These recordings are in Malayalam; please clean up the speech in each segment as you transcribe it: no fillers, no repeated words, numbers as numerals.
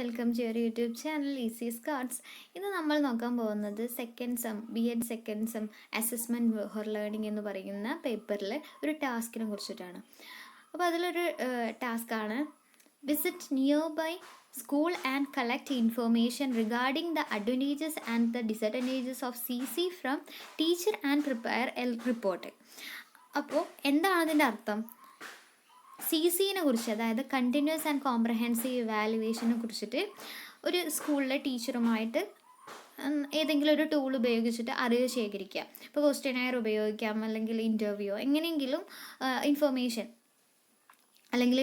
Welcome to your YouTube channel easy സ്കാർട്സ്. ഇന്ന് നമ്മൾ നോക്കാൻ പോകുന്നത് second sem BEd second sem assessment for learning എന്ന് പറയുന്ന പേപ്പറിൽ ഒരു ടാസ്കിനെ കുറിച്ചിട്ടാണ്. അപ്പോൾ അതിലൊരു ടാസ്ക്കാണ് visit near by school and collect information regarding the advantages and the disadvantages of CC from teacher and prepare a report. അപ്പോൾ എന്താണ് അതിൻ്റെ അർത്ഥം? CCനെ കുറിച്ച്, അതായത് കണ്ടിന്യൂസ് ആൻഡ് കോംപ്രഹെൻസീവ് ഇവാലുവേഷനെ കുറിച്ചിട്ട് ഒരു സ്കൂളിലെ ടീച്ചറുമായിട്ട് ഏതെങ്കിലും ഒരു ടൂൾ ഉപയോഗിച്ചിട്ട് അറിവ് ശേഖരിക്കുക. ഇപ്പോൾ ക്വസ്റ്റ്യനെയർ ഉപയോഗിക്കാം, അല്ലെങ്കിൽ ഇൻ്റർവ്യൂ, എങ്ങനെയെങ്കിലും ഇൻഫർമേഷൻ അല്ലെങ്കിൽ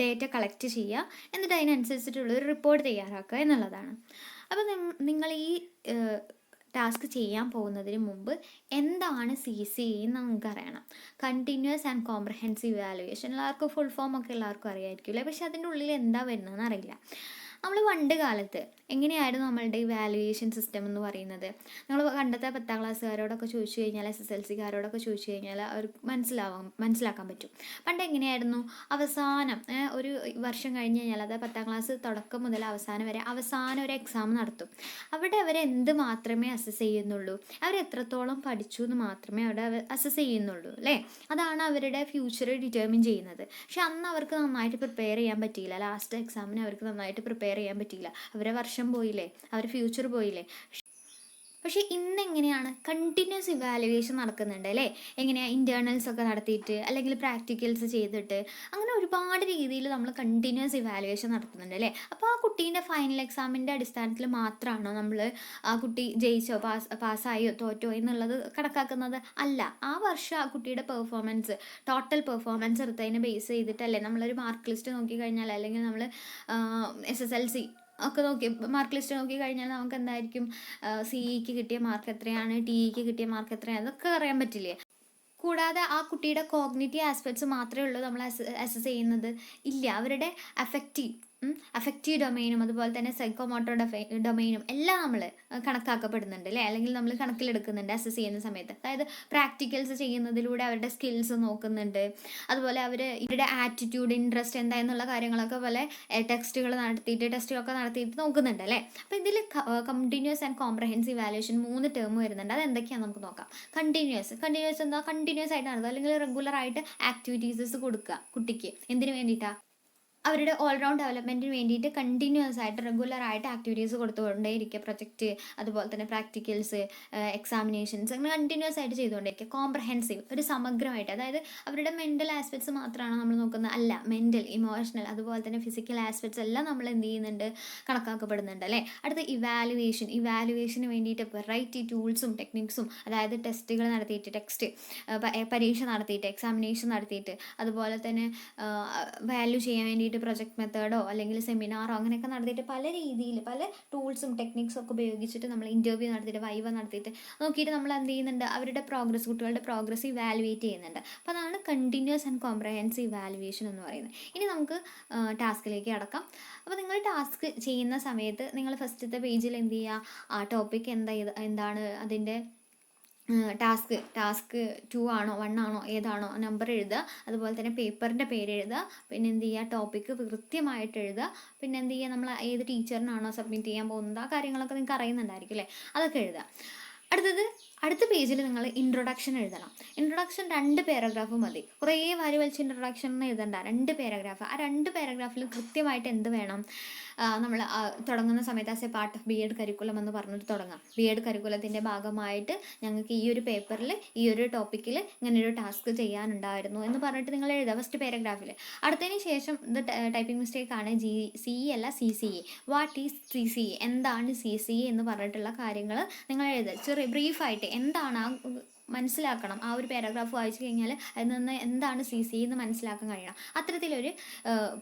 ഡേറ്റ കളക്ട് ചെയ്യുക, എന്നിട്ട് അതിനനുസരിച്ചിട്ടുള്ളൊരു റിപ്പോർട്ട് തയ്യാറാക്കുക എന്നുള്ളതാണ്. അപ്പോൾ നിങ്ങൾ ഈ ടാസ്ക് ചെയ്യാൻ പോകുന്നതിന് മുമ്പ് എന്താണ് CC എന്ന് നമുക്ക് അറിയണം. കണ്ടിന്യൂസ് ആൻഡ് കോംപ്രഹെൻസീവ് ഇവാലുവേഷൻ എല്ലാവർക്കും ഫുൾ ഫോം ഒക്കെ എല്ലാവർക്കും അറിയായിരിക്കില്ലേ, പക്ഷെ അതിൻ്റെ ഉള്ളിൽ എന്താ വരുന്നതെന്ന് അറിയില്ല. നമ്മൾ പണ്ട് കാലത്ത് എങ്ങനെയായിരുന്നു നമ്മളുടെ ഇവാലുവേഷൻ സിസ്റ്റം എന്ന് പറയുന്നത്? നമ്മൾ പണ്ടത്തെ 10ാം ക്ലാസ്സുകാരോടൊക്കെ ചോദിച്ചു കഴിഞ്ഞാൽ, SSLCക്കാരോടൊക്കെ ചോദിച്ചു കഴിഞ്ഞാൽ അവർക്ക് മനസ്സിലാക്കാൻ പറ്റും. പണ്ട് എങ്ങനെയായിരുന്നു? അവസാനം ഒരു വർഷം കഴിഞ്ഞ് കഴിഞ്ഞാൽ, അതായത് 10ാം ക്ലാസ് തുടക്കം മുതൽ അവസാനം വരെ അവസാനം ഒരു എക്സാം നടത്തും. അവിടെ അവർ എന്ത് മാത്രമേ അസസ് ചെയ്യുന്നുള്ളൂ, അവർ എത്രത്തോളം പഠിച്ചു എന്ന് മാത്രമേ അവിടെ അസസ് ചെയ്യുന്നുള്ളൂ അല്ലേ. അതാണ് അവരുടെ ഫ്യൂച്ചർ ഡിറ്റർമിൻ ചെയ്യുന്നത്. പക്ഷെ അന്ന് അവർക്ക് നന്നായിട്ട് പ്രിപ്പയർ ചെയ്യാൻ പറ്റിയില്ല. ലാസ്റ്റ് എക്സാമിന് അവർക്ക് നന്നായിട്ട് പ്രിപ്പയർ ചെയ്യാൻ പറ്റിയില്ല. അവരെ വർഷം പോയില്ലേ, അവരുടെ ഫ്യൂച്ചർ പോയില്ലേ. പക്ഷേ ഇന്നെങ്ങനെയാണ്? കണ്ടിന്യൂസ് ഇവാലുവേഷൻ നടക്കുന്നുണ്ട് അല്ലേ. എങ്ങനെയാണ്? ഇൻറ്റേർണൽസ് ഒക്കെ നടത്തിയിട്ട്, അല്ലെങ്കിൽ പ്രാക്ടിക്കൽസ് ചെയ്തിട്ട്, അങ്ങനെ ഒരുപാട് രീതിയിൽ നമ്മൾ കണ്ടിന്യൂസ് ഇവാലുവേഷൻ നടത്തുന്നുണ്ട് അല്ലേ. അപ്പോൾ ആ കുട്ടീൻ്റെ ഫൈനൽ എക്സാമിൻ്റെ അടിസ്ഥാനത്തിൽ മാത്രമാണോ നമ്മൾ ആ കുട്ടി ജയിച്ചോ പാസ്സായോ തോറ്റോ എന്നുള്ളത് കണക്കാക്കുന്നത്? അല്ല. ആ വർഷം ആ കുട്ടിയുടെ പെർഫോമൻസ്, ടോട്ടൽ പെർഫോമൻസ് എടുത്തതിനെ ബേസ് ചെയ്തിട്ടല്ലേ നമ്മളൊരു മാർക്ക് ലിസ്റ്റ് നോക്കിക്കഴിഞ്ഞാൽ, അല്ലെങ്കിൽ നമ്മൾ SSLC ഒക്കെ മാർക്ക് ലിസ്റ്റ് നോക്കി കഴിഞ്ഞാൽ നമുക്ക് എന്തായിരിക്കും, CEക്ക് കിട്ടിയ മാർക്ക് എത്രയാണ്, TEക്ക് കിട്ടിയ മാർക്ക് എത്രയാണ്, അതൊക്കെ അറിയാൻ പറ്റില്ലേ. കൂടാതെ ആ കുട്ടിയുടെ കോഗ്നിറ്റീവ് ആസ്പെക്ട്സ് മാത്രമേ ഉള്ളൂ നമ്മൾ അസസ് ചെയ്യുന്നത്? ഇല്ല. അവരുടെ അഫക്റ്റീവ് ഡൊമൈനും അതുപോലെ തന്നെ സൈക്കോമോട്ടോർ ഡൊമൈനും എല്ലാം നമ്മൾ കണക്കാക്കപ്പെടുന്നുണ്ട് അല്ലേ, അല്ലെങ്കിൽ നമ്മൾ കണക്കിലെടുക്കുന്നുണ്ട് അസസ് ചെയ്യുന്ന സമയത്ത്. അതായത് പ്രാക്ടിക്കൽസ് ചെയ്യുന്നതിലൂടെ അവരുടെ സ്കിൽസ് നോക്കുന്നുണ്ട്, അതുപോലെ ഇവരുടെ ആറ്റിറ്റ്യൂഡ്, ഇൻട്രസ്റ്റ് എന്താ എന്നുള്ള കാര്യങ്ങളൊക്കെ പോലെ ടെസ്റ്റുകളൊക്കെ നടത്തിയിട്ട് നോക്കുന്നുണ്ട് അല്ലേ. അപ്പോൾ ഇതിൽ continuous and comprehensive evaluation 3 term വരുന്നുണ്ട്. അത് എന്തൊക്കെയാണെന്ന് നമുക്ക് നോക്കാം. കണ്ടിന്യൂസ് എന്താ? കണ്ടിന്യൂസ് ആയിട്ട് നടത്തുക, അല്ലെങ്കിൽ റെഗുലർ ആയിട്ട് ആക്ടിവിറ്റീസസ് കൊടുക്കുക കുട്ടിക്ക്. എന്തിനു വേണ്ടിയിട്ടാണ്? അവരുടെ ഓൾറൗണ്ട് ഡെവലപ്മെൻറ്റിന് വേണ്ടിയിട്ട് കണ്ടിന്യൂസ് ആയിട്ട് റെഗുലർ ആയിട്ട് ആക്ടിവിറ്റീസ് കൊടുത്തുകൊണ്ടേയിരിക്കുക. പ്രൊജക്റ്റ്, അതുപോലെ തന്നെ പ്രാക്ടിക്കൽസ്, എക്സാമിനേഷൻസ്, അങ്ങനെ കണ്ടിന്യൂസ് ആയിട്ട് ചെയ്തുകൊണ്ടേയിരിക്കുക. കോംപ്രഹെൻസീവ്, ഒരു സമഗ്രമായിട്ട്, അതായത് അവരുടെ മെൻ്റൽ ആസ്പെക്ട്സ് മാത്രമാണ് നമ്മൾ നോക്കുന്നത്? അല്ല. മെൻ്റൽ, ഇമോഷണൽ, അതുപോലെ തന്നെ ഫിസിക്കൽ ആസ്പെക്ട്സ് എല്ലാം നമ്മൾ എന്ത് ചെയ്യുന്നുണ്ട്? കണക്കാക്കപ്പെടുന്നുണ്ട് അല്ലേ. അടുത്ത ഇവാലുവേഷന് വേണ്ടിയിട്ട് വെറൈറ്റി ടൂൾസും ടെക്നിക്സും, അതായത് ടെസ്റ്റുകൾ നടത്തിയിട്ട്, പരീക്ഷ നടത്തിയിട്ട്, എക്സാമിനേഷൻ നടത്തിയിട്ട്, അതുപോലെ തന്നെ വാല്യൂ ചെയ്യാൻ വേണ്ടിയിട്ട് പ്രൊജക്ട് മെത്തേഡോ അല്ലെങ്കിൽ സെമിനാറോ അങ്ങനെയൊക്കെ നടത്തിയിട്ട് പല രീതിയിൽ പല ടൂൾസും ടെക്നിക്സും ഒക്കെ ഉപയോഗിച്ചിട്ട് നമ്മൾ ഇൻ്റർവ്യൂ നടത്തിയിട്ട്, വൈവ നടത്തിയിട്ട് നോക്കിയിട്ട് നമ്മൾ എന്ത് ചെയ്യുന്നുണ്ട്? അവരുടെ കുട്ടികളുടെ പ്രോഗ്രസ് ഇവാലുവേറ്റ് ചെയ്യുന്നുണ്ട്. അപ്പോൾ അതാണ് കണ്ടിന്യൂസ് ആൻഡ് കോംപ്രഹെൻസീവ് ഇവാലുവേഷൻ എന്ന് പറയുന്നത്. ഇനി നമുക്ക് ടാസ്കിലേക്ക് കടക്കാം. അപ്പോൾ നിങ്ങൾ ടാസ്ക് ചെയ്യുന്ന സമയത്ത് നിങ്ങൾ ഫസ്റ്റത്തെ പേജിൽ എന്ത് ചെയ്യുക? ആ ടോപ്പിക് എന്താണ് അതിൻ്റെ ടാസ്ക് 2 ആണോ 1 ആണോ ഏതാണോ നമ്പർ എഴുതുക. അതുപോലെ തന്നെ പേപ്പറിൻ്റെ പേര് എഴുതുക. പിന്നെ എന്ത് ചെയ്യുക? ടോപ്പിക്ക് കൃത്യമായിട്ട് എഴുതുക. പിന്നെ എന്ത് ചെയ്യുക? നമ്മൾ ഏത് ടീച്ചറിനാണോ സബ്മിറ്റ് ചെയ്യാൻ പോകുന്നത്, ആ കാര്യങ്ങളൊക്കെ നിങ്ങൾക്ക് അറിയുന്നുണ്ടായിരിക്കും അല്ലേ. അതൊക്കെ എഴുതുക. അടുത്ത പേജിൽ നിങ്ങൾ ഇൻട്രൊഡക്ഷൻ എഴുതണം. ഇൻട്രൊഡക്ഷൻ 2 പാരഗ്രാഫ് മതി. കുറേ വാരി വലിച്ച് ഇൻട്രൊഡക്ഷൻ എന്ന് എഴുതണ്ട, 2 പാരഗ്രാഫ്. ആ 2 പാരഗ്രാഫിൽ കൃത്യമായിട്ട് എന്ത് വേണം? നമ്മൾ തുടങ്ങുന്ന സമയത്ത് as A part of BEd curriculum എന്ന് പറഞ്ഞിട്ട് തുടങ്ങാം. BEd കരിക്കുലത്തിൻ്റെ ഭാഗമായിട്ട് ഞങ്ങൾക്ക് ഈ ഒരു പേപ്പറിൽ ഈ ഒരു ടോപ്പിക്കിൽ ഇങ്ങനൊരു ടാസ്ക് ചെയ്യാനുണ്ടായിരുന്നു എന്ന് പറഞ്ഞിട്ട് നിങ്ങൾ എഴുതുക ഫസ്റ്റ് പാരഗ്രാഫിൽ. അടുത്തതിന് ശേഷം ഇത് ടൈപ്പിംഗ് മിസ്റ്റേക്ക് ആണ്, CE അല്ല CCE. വാട്ട് ഈസ് CCE, എന്താണ് CCE എന്ന് പറഞ്ഞിട്ടുള്ള കാര്യങ്ങൾ നിങ്ങൾ എഴുതുക. ചെറിയ ബ്രീഫായിട്ട് എന്താണ് മനസ്സിലാക്കണം. ആ ഒരു പാരഗ്രാഫ് വായിച്ചു കഴിഞ്ഞാൽ അതിൽ നിന്ന് എന്താണ് CCE എന്ന് മനസ്സിലാക്കാൻ കഴിയണം. അത്തരത്തിലൊരു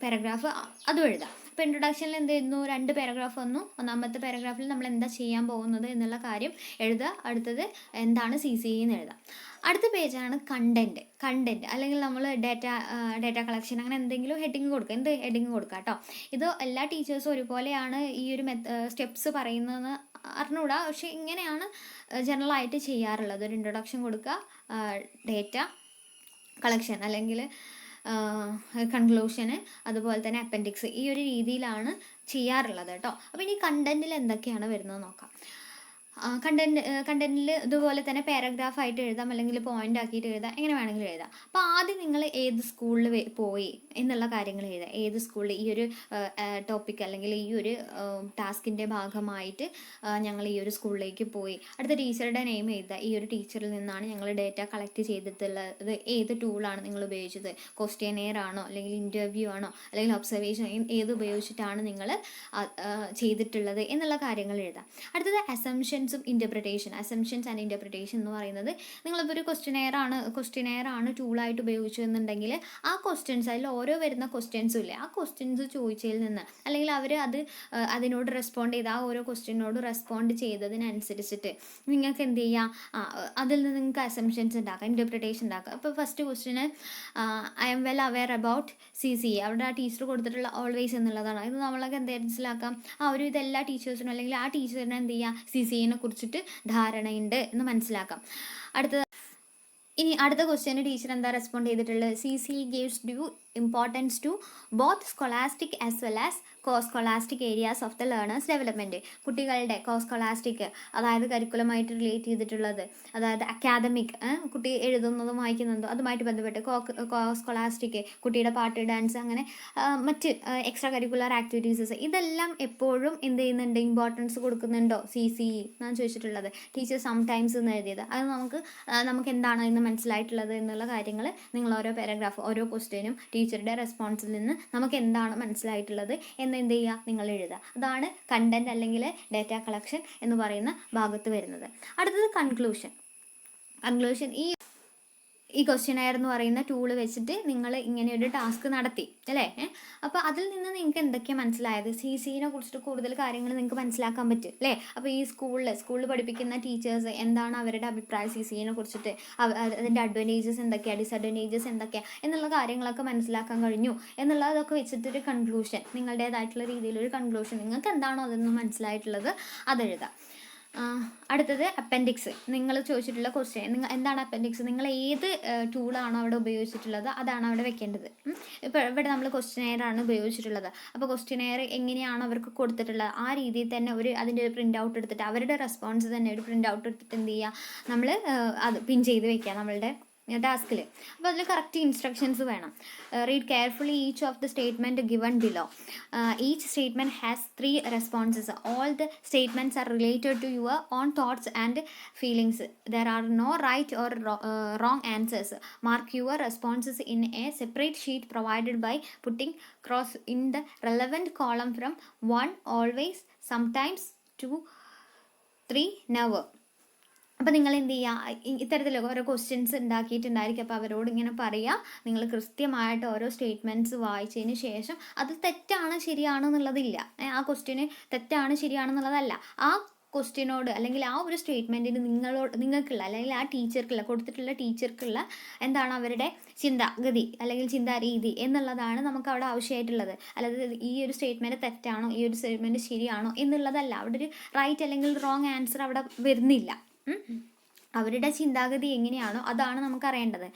പാരഗ്രാഫ് അതും എഴുതാം. ഇപ്പോൾ ഇൻട്രൊഡക്ഷനിൽ എന്ത് ചെയ്യുന്നു? 2 പാരഗ്രാഫ് വന്നു. ഒന്നാമത്തെ പാരഗ്രാഫിൽ നമ്മൾ എന്താ ചെയ്യാൻ പോകുന്നത് എന്നുള്ള കാര്യം എഴുതുക. അടുത്തത് എന്താണ് CCE എന്ന് എഴുതാം. അടുത്ത പേജാണ് കണ്ടൻറ്റ് അല്ലെങ്കിൽ നമ്മൾ ഡേറ്റ കളക്ഷൻ, അങ്ങനെ എന്തെങ്കിലും ഹെഡിങ് കൊടുക്കുക. എന്ത് ഹെഡിങ് കൊടുക്കുക കേട്ടോ. ഇത് എല്ലാ ടീച്ചേഴ്സും ഒരുപോലെയാണ് ഈ ഒരു സ്റ്റെപ്സ് പറയുന്നതെന്ന് അറിഞ്ഞൂടാ, പക്ഷേ ഇങ്ങനെയാണ് ജനറലായിട്ട് ചെയ്യാറുള്ളത്. ഒരു ഇൻട്രൊഡക്ഷൻ കൊടുക്കുക, ഡേറ്റ കളക്ഷൻ അല്ലെങ്കിൽ കൺക്ലൂഷന്, അതുപോലെ തന്നെ അപ്പൻഡിക്സ്, ഈ ഒരു രീതിയിലാണ് ചെയ്യാറുള്ളത് കേട്ടോ. അപ്പോൾ ഇനി കണ്ടന്റിൽ എന്തൊക്കെയാണ് വരുന്നത് നോക്കാം. കണ്ടന്റിൽ ഇതുപോലെ തന്നെ പാരഗ്രാഫ് ആയിട്ട് എഴുതാം, അല്ലെങ്കിൽ പോയിന്റ് ആക്കിയിട്ട് എഴുതാം, എങ്ങനെ വേണമെങ്കിലും എഴുതാം. അപ്പോൾ ആദ്യം നിങ്ങൾ ഏത് സ്കൂളിൽ പോയി എന്നുള്ള കാര്യങ്ങൾ എഴുതാം. ഏത് സ്കൂളിൽ ഈ ഒരു ടോപ്പിക് അല്ലെങ്കിൽ ഈ ഒരു ടാസ്കിൻ്റെ ഭാഗമായിട്ട് ഞങ്ങൾ ഈ ഒരു സ്കൂളിലേക്ക് പോയി. അടുത്ത ടീച്ചറുടെ നെയിം എഴുതുക. ഈ ഒരു ടീച്ചറിൽ നിന്നാണ് ഞങ്ങൾ ഡേറ്റ കളക്ട് ചെയ്തിട്ടുള്ളത്. ഏത് ടൂളാണ് നിങ്ങൾ ഉപയോഗിച്ചത്? ക്വസ്റ്റ്യനെയർ ആണോ, അല്ലെങ്കിൽ ഇൻ്റർവ്യൂ ആണോ, അല്ലെങ്കിൽ ഒബ്സർവേഷൻ, ഏത് ഉപയോഗിച്ചിട്ടാണ് നിങ്ങൾ ചെയ്തിട്ടുള്ളത് എന്നുള്ള കാര്യങ്ങൾ എഴുതാം. അടുത്തത് അസംഷൻസും ഇൻ്റർപ്രിട്ടേഷൻ. അസംഷൻസ് ആൻഡ് ഇൻ്റർപ്രിട്ടേഷൻ എന്ന് പറയുന്നത്, നിങ്ങളിപ്പോൾ ഒരു ക്വസ്റ്റ്യനെയർ ആണ് ടൂളായിട്ട് ഉപയോഗിച്ചതെന്നുണ്ടെങ്കിൽ ആ ക്വസ്റ്റ്യൻസ്, അതിൽ ഓരോ വരുന്ന ക്വസ്റ്റ്യൻസും ഇല്ലേ, ആ ക്വസ്റ്റ്യൻസ് ചോദിച്ചതിൽ നിന്ന്, അല്ലെങ്കിൽ അവർ അതിനോട് റെസ്പോണ്ട് ചെയ്ത് ആ ഓരോ ക്വസ്റ്റ്യനോട് റെസ്പോണ്ട് ചെയ്തതിനനുസരിച്ചിട്ട് നിങ്ങൾക്ക് എന്ത് ചെയ്യാം, അതിൽ നിന്ന് നിങ്ങൾക്ക് അസംഷൻസ് ഉണ്ടാക്കാം, ഇൻ്റർപ്രിട്ടേഷൻ ഉണ്ടാക്കാം. അപ്പോൾ first question I M well aware about CCA. അവിടെ ആ ടീച്ചർ കൊടുത്തിട്ടുള്ള ഓൾവേസ് എന്നുള്ളതാണ്. ഇത് നമ്മളൊക്കെ എന്ത് മനസ്സിലാക്കാം, ഇത് എല്ലാ ടീച്ചേഴ്സിനും അല്ലെങ്കിൽ ആ ടീച്ചറിനെ എന്ത് ചെയ്യുക, CCA കുറിച്ചിട്ട് ധാരണയുണ്ട് എന്ന് മനസ്സിലാക്കാം. അടുത്ത ക്വസ്റ്റ്യന് ടീച്ചർ എന്താ റെസ്പോണ്ട് ചെയ്തിട്ടുള്ളത്? CCA gives due importance to both scholastic as well as co-scholastic areas of the learners development. കുട്ടികളുടെ co-scholastic, അതായത് കരിക്കുലമായിട്ട് റിലേറ്റ് ചെയ്തിട്ടുള്ളത്, അതായത് അക്കാദമിക്, കുട്ടി എഴുതുന്നതും വായിക്കുന്നതും അതുമായിട്ട് ബന്ധപ്പെട്ട് co-scholastic, കുട്ടിയുടെ പാട്ട്, ഡാൻസ്, അങ്ങനെ മറ്റ് എക്സ്ട്രാ കരിക്കുലർ ആക്ടിവിറ്റീസസ്, ഇതെല്ലാം എപ്പോഴും എന്ത് ചെയ്യുന്നുണ്ട്, ഇമ്പോർട്ടൻസ് കൊടുക്കുന്നുണ്ടോ CCE എന്നാണ് ചോദിച്ചിട്ടുള്ളത്. ടീച്ചർ സംടൈംസ് എന്ന് എഴുതിയത്, അത് നമുക്ക് എന്താണ് ഇന്ന് മനസ്സിലായിട്ടുള്ളത് എന്നുള്ള കാര്യങ്ങൾ നിങ്ങൾ ഓരോ പാരഗ്രാഫ്, ഓരോ ക്വസ്റ്റ്യനും ടീച്ചറുടെ റെസ്പോൺസിൽ നിന്ന് നമുക്ക് എന്താണ് മനസ്സിലായിട്ടുള്ളത് എന്ന് എന്ത് ചെയ്യുക, നിങ്ങൾ എഴുതുക. അതാണ് കണ്ടന്റ് അല്ലെങ്കിൽ ഡേറ്റ കളക്ഷൻ എന്ന് പറയുന്ന ഭാഗത്ത് വരുന്നത്. അടുത്തത് കൺക്ലൂഷൻ. ഈ ക്വസ്റ്റ്യനെയർ എന്ന് പറയുന്ന ടൂള് വെച്ചിട്ട് നിങ്ങൾ ഇങ്ങനെ ഒരു ടാസ്ക് നടത്തി അല്ലേ. അപ്പോൾ അതിൽ നിന്ന് നിങ്ങൾക്ക് എന്തൊക്കെയാണ് മനസ്സിലായത്? CCE കുറിച്ചിട്ട് കൂടുതൽ കാര്യങ്ങൾ നിങ്ങൾക്ക് മനസ്സിലാക്കാൻ പറ്റും അല്ലേ. അപ്പോൾ ഈ സ്കൂളിൽ പഠിപ്പിക്കുന്ന ടീച്ചേഴ്സ് എന്താണ് അവരുടെ അഭിപ്രായം CCE കുറിച്ചിട്ട്, അതിൻ്റെ അഡ്വാൻറ്റേജസ് എന്തൊക്കെയാണ്, ഡിസഡ്വാൻറ്റേജസ് എന്തൊക്കെയാണ് എന്നുള്ള കാര്യങ്ങളൊക്കെ മനസ്സിലാക്കാൻ കഴിഞ്ഞു എന്നുള്ളതൊക്കെ വെച്ചിട്ടൊരു കൺക്ലൂഷൻ, നിങ്ങളുടേതായിട്ടുള്ള രീതിയിലൊരു കൺക്ലൂഷൻ, നിങ്ങൾക്ക് എന്താണോ അതിൽ നിന്ന് മനസ്സിലായിട്ടുള്ളത് അതെഴുതാം. അടുത്തത് അപ്പൻഡിക്സ്. നിങ്ങൾ ചോദിച്ചിട്ടുള്ള ക്വസ്റ്റ്യൻ, എന്താണ് അപ്പൻഡിക്സ്, നിങ്ങൾ ഏത് ടൂളാണോ അവിടെ ഉപയോഗിച്ചിട്ടുള്ളത് അതാണ് അവിടെ വെക്കേണ്ടത്. ഇപ്പോൾ ഇവിടെ നമ്മൾ ക്വസ്റ്റ്യനെയറാണ് ഉപയോഗിച്ചിട്ടുള്ളത്. അപ്പോൾ ക്വസ്റ്റ്യനെയർ എങ്ങനെയാണ് അവർക്ക് കൊടുത്തിട്ടുള്ളത് ആ രീതിയിൽ തന്നെ അതിൻ്റെ ഒരു പ്രിൻ്റ് ഔട്ട് എടുത്തിട്ട്, അവരുടെ റെസ്പോൺസ് തന്നെ ഒരു പ്രിൻ്റ് ഔട്ട് എടുത്തിട്ട് എന്ത് ചെയ്യുക, നമ്മൾ അത് പിൻ ചെയ്ത് വെക്കുക നമ്മളുടെ ടാസ്കിൽ. അപ്പോൾ അതിൽ കറക്റ്റ് ഇൻസ്ട്രക്ഷൻസ് വേണം. Read carefully each of the statement given below. Each statement has 3 responses. All the statements are related to your own thoughts and feelings. There are no right or wrong answers. Mark your responses in a separate sheet provided by putting cross in the relevant column from 1 always, sometimes 2, 3 never. അപ്പോൾ നിങ്ങൾ എന്ത് ചെയ്യുക, ഇത്തരത്തിലൊക്കെ ഓരോ ക്വസ്റ്റ്യൻസ് ഉണ്ടാക്കിയിട്ടുണ്ടായിരിക്കും. അപ്പോൾ അവരോട് ഇങ്ങനെ പറയുക, നിങ്ങൾ കൃത്യമായിട്ട് ഓരോ സ്റ്റേറ്റ്മെൻറ്റ്സ് വായിച്ചതിന് ശേഷം അത് തെറ്റാണ് ശരിയാണെന്നുള്ളതില്ല, ആ ക്വസ്റ്റ്യന് തെറ്റാണ് ശരിയാണെന്നുള്ളതല്ല, ആ ക്വസ്റ്റ്യനോട് അല്ലെങ്കിൽ ആ ഒരു സ്റ്റേറ്റ്മെൻറ്റിന് നിങ്ങൾക്കുള്ള അല്ലെങ്കിൽ ആ ടീച്ചർക്കുള്ള കൊടുത്തിട്ടുള്ള ടീച്ചർക്കുള്ള എന്താണ് അവരുടെ ചിന്താഗതി അല്ലെങ്കിൽ ചിന്താരീതി എന്നുള്ളതാണ് നമുക്ക് അവിടെ ആവശ്യമായിട്ടുള്ളത്. അല്ലാതെ ഈ ഒരു സ്റ്റേറ്റ്മെൻറ്റ് തെറ്റാണോ ഈ ഒരു സ്റ്റേറ്റ്മെൻറ്റ് ശരിയാണോ എന്നുള്ളതല്ല. അവിടെ ഒരു റൈറ്റ് അല്ലെങ്കിൽ റോങ് ആൻസർ അവിടെ വരുന്നില്ല. അവരുടെ ചിന്താഗതി എങ്ങനെയാണോ അതാണ് നമുക്ക് അറിയേണ്ടത്.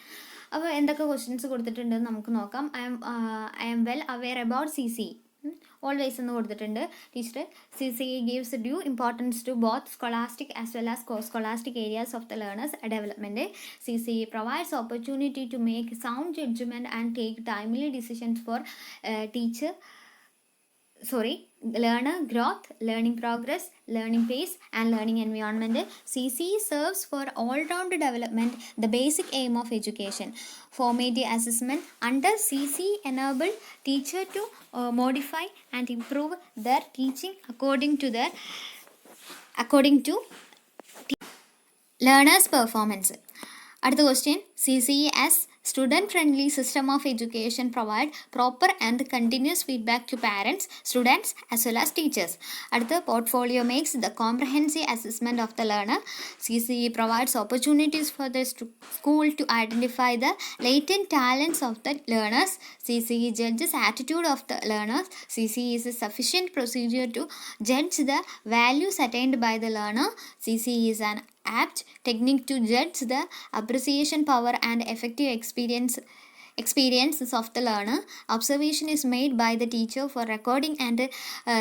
അപ്പോൾ എന്തൊക്കെ ക്വസ്റ്റ്യൻസ് കൊടുത്തിട്ടുണ്ടെന്ന് നമുക്ക് നോക്കാം. I M well aware about CCE. Always എന്ന് കൊടുത്തിട്ടുണ്ട് teacher. CCE gives due importance to both scholastic as well as co-scholastic areas of the learner's development. CCE provides opportunity to make sound judgment and take timely decisions for learner growth, learning progress, learning pace, and learning environment. CCE serves for all-round development, the basic aim of education. Formative assessment under CCE enable teacher to modify and improve their teaching according to learners' performance. അടുത്ത question, CCE as student-friendly system of education provide proper and continuous feedback to parents, students as well as teachers. അടുത്ത, portfolio makes the comprehensive assessment of the learner. CCE provides opportunities for the school to identify the latent talents of the learners. CCE judges attitude of the learners. CCE is a sufficient procedure to judge the values attained by the learner. CCE is an apt technique to judge the appreciation power and effective experiences of the learner. Observation is made by the teacher for recording and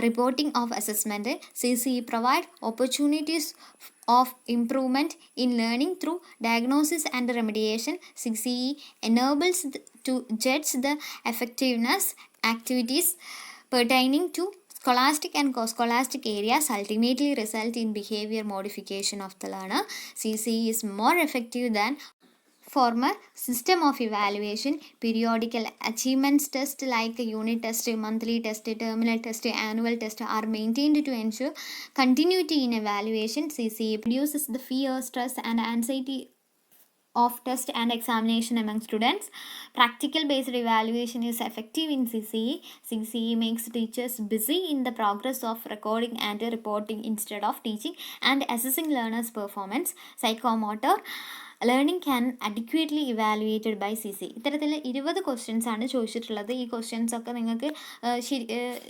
reporting of assessment. CCE provide opportunities of improvement in learning through diagnosis and remediation. CCE enables to judge the effectiveness activities pertaining to scholastic and co-scholastic areas ultimately result in behavior modification of the learner. CCE is more effective than former system of evaluation. Periodical achievements test like unit test, monthly test, terminal test, annual test are maintained to ensure continuity in evaluation. CCE reduces the fear, stress and anxiety of test and examination among students. Practical based evaluation is effective in CCE. CCE makes teachers busy in the progress of recording and reporting instead of teaching and assessing learners' performance. Psychomotor learning can adequately evaluated by CCE. ഇത്തരത്തിൽ 20 ക്വസ്റ്റ്യൻസ് ആണ് ചോദിച്ചിട്ടുള്ളത്. ഈ ക്വസ്റ്റ്യൻസ് ഒക്കെ നിങ്ങൾക്ക്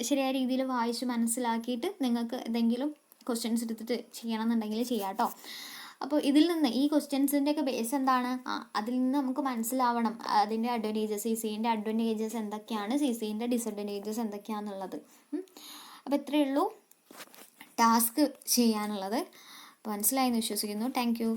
ശരിയായ രീതിയിൽ വായിച്ച് മനസ്സിലാക്കിയിട്ട് നിങ്ങൾക്ക് എന്തെങ്കിലും ക്വസ്റ്റ്യൻസ് എടുത്തിട്ട് ചെയ്യണമെന്നുണ്ടെങ്കിൽ ചെയ്യാം കേട്ടോ. അപ്പോൾ ഇതിൽ നിന്ന് ഈ ക്വസ്റ്റ്യൻസിൻ്റെയൊക്കെ ബേസ് എന്താണ്, അതിൽ നിന്ന് നമുക്ക് മനസ്സിലാവണം അതിൻ്റെ അഡ്വാൻറ്റേജസ്, CCEൻ്റെ അഡ്വാൻറ്റേജസ് എന്തൊക്കെയാണ്, CCEൻ്റെ ഡിസഡ്വാൻറ്റേജസ് എന്തൊക്കെയാണെന്നുള്ളത്. അപ്പോൾ ഇത്രയേ ഉള്ളൂ ടാസ്ക് ചെയ്യാനുള്ളത്. അപ്പോൾ മനസ്സിലായെന്ന് വിശ്വസിക്കുന്നു. Thank you.